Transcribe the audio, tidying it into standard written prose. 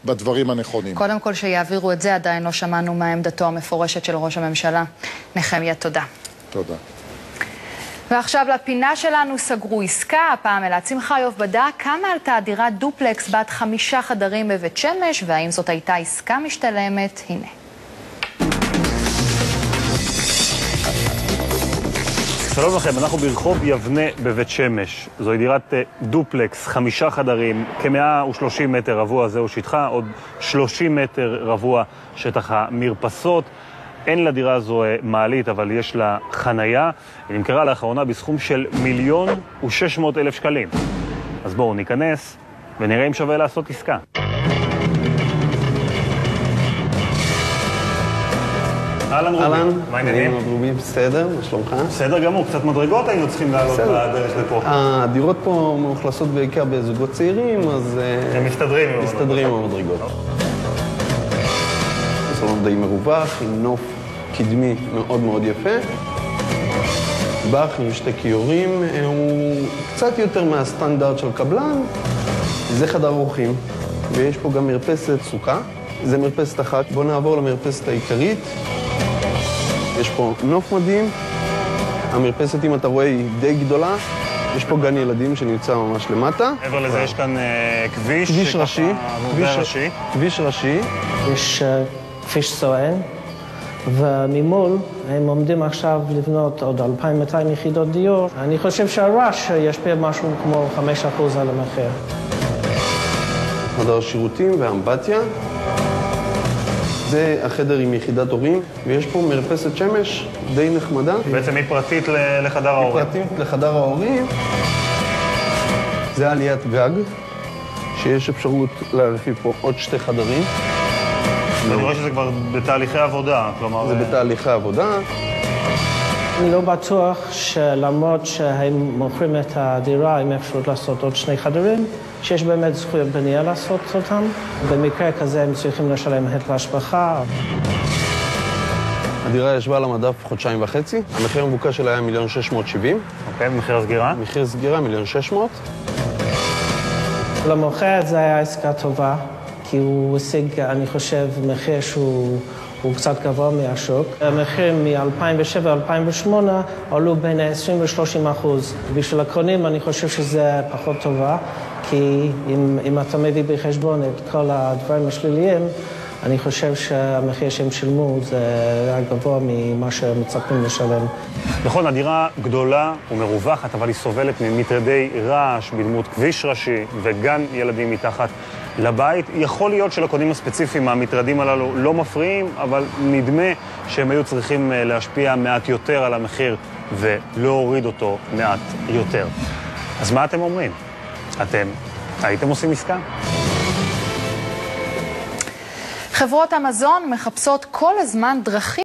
בדברים הנכונים. קודם כל שיעבירו את זה, עדיין לא שמענו מה עמדתו המפורשת של ראש הממשלה. נחמיה, תודה. תודה. ועכשיו לפינה שלנו, סגרו עסקה. הפעם אלעד שמחיוב בדק כמה עלתה דירת דופלקס בת 5 חדרים בבית שמש, והאם זאת הייתה עסקה משתלמת? הנה. שלום לכם, אנחנו ברחוב יבנה בבית שמש. זוהי דירת דופלקס, 5 חדרים, כ-130 מטר רבוע, זהו שטחה, עוד 30 מטר רבוע שטח המרפסות. אין לדירה הזו מעלית, אבל יש לה חנייה. היא נמכרה לאחרונה בסכום של 1,600,000 שקלים. אז בואו ניכנס ונראה אם שווה לעשות עסקה. אהלן רובי, מה העניינים? רובי, בסדר, מה שלומך? בסדר גמור, קצת מדרגות היינו צריכים לעלות בדרך לפה. הדירות פה מאוכלסות בעיקר בזוגות צעירים, אז... הם מסתדרים עם המדרגות. סלון די מרווח, עם נוף קדמי מאוד מאוד יפה. בח עם 2 כיורים, הוא קצת יותר מהסטנדרט של קבלן. זה חדר אורחים, ויש פה גם מרפסת סוכה. זה מרפסת אחת. בואו נעבור למרפסת העיקרית. יש פה נוף מדהים. המרפסת, אם אתה רואה, היא די גדולה. יש פה גן ילדים שנמצא ממש למטה. מעבר לזה יש כאן כביש ראשי. כביש ראשי. יש כביש סואן, וממול הם עומדים עכשיו לבנות עוד 2,200 יחידות דיור. אני חושב שהרעש ישפיע משהו כמו 5% על המחיר. חדר שירותים ואמבטיה. זה החדר עם יחידת הורים, ויש פה מרפסת שמש די נחמדה. בעצם היא פרטית לחדר ההורים. היא פרטית לחדר ההורים. זה עליית גג, שיש אפשרות להרחיב פה עוד 2 חדרים. אני רואה שזה כבר בתהליכי עבודה, כלומר... זה בתהליכי עבודה. אני לא בטוח שלמרות שהם מוכרים את הדירה עם אפשרות לעשות עוד 2 חדרים, שיש באמת זכויות בנייה לעשות אותם. במקרה כזה הם צריכים לשלם היטל השבחה. הדירה ישבה על המדף 1.5 חודשים. המחיר המבוקש שלה היה 1,670,000. אוקיי, מחיר הסגירה? מחיר סגירה 1,600,000. למוכר זה היה עסקה טובה, כי הוא השיג, אני חושב, מחיר שהוא קצת גבוה מהשוק. המחירים מ-2007-2008 עלו בין 20% ל-30%. בשביל הקונים אני חושב שזה פחות טובה, כי אם אתה מביא בחשבון את כל הדברים השליליים, אני חושב שהמחיר שהם שילמו זה היה גבוה ממה שמצפים לשלם. נכון, הדירה גדולה ומרווחת, אבל היא סובלת ממטרדי רעש בדמות כביש ראשי וגן ילדים מתחת לבית. יכול להיות שלקונים הספציפיים המטרדים הללו לא מפריעים, אבל נדמה שהם היו צריכים להשפיע מעט יותר על המחיר ולהוריד אותו מעט יותר. אז מה אתם אומרים? אתם הייתם עושים עסקה? חברות המזון מחפשות כל הזמן דרכים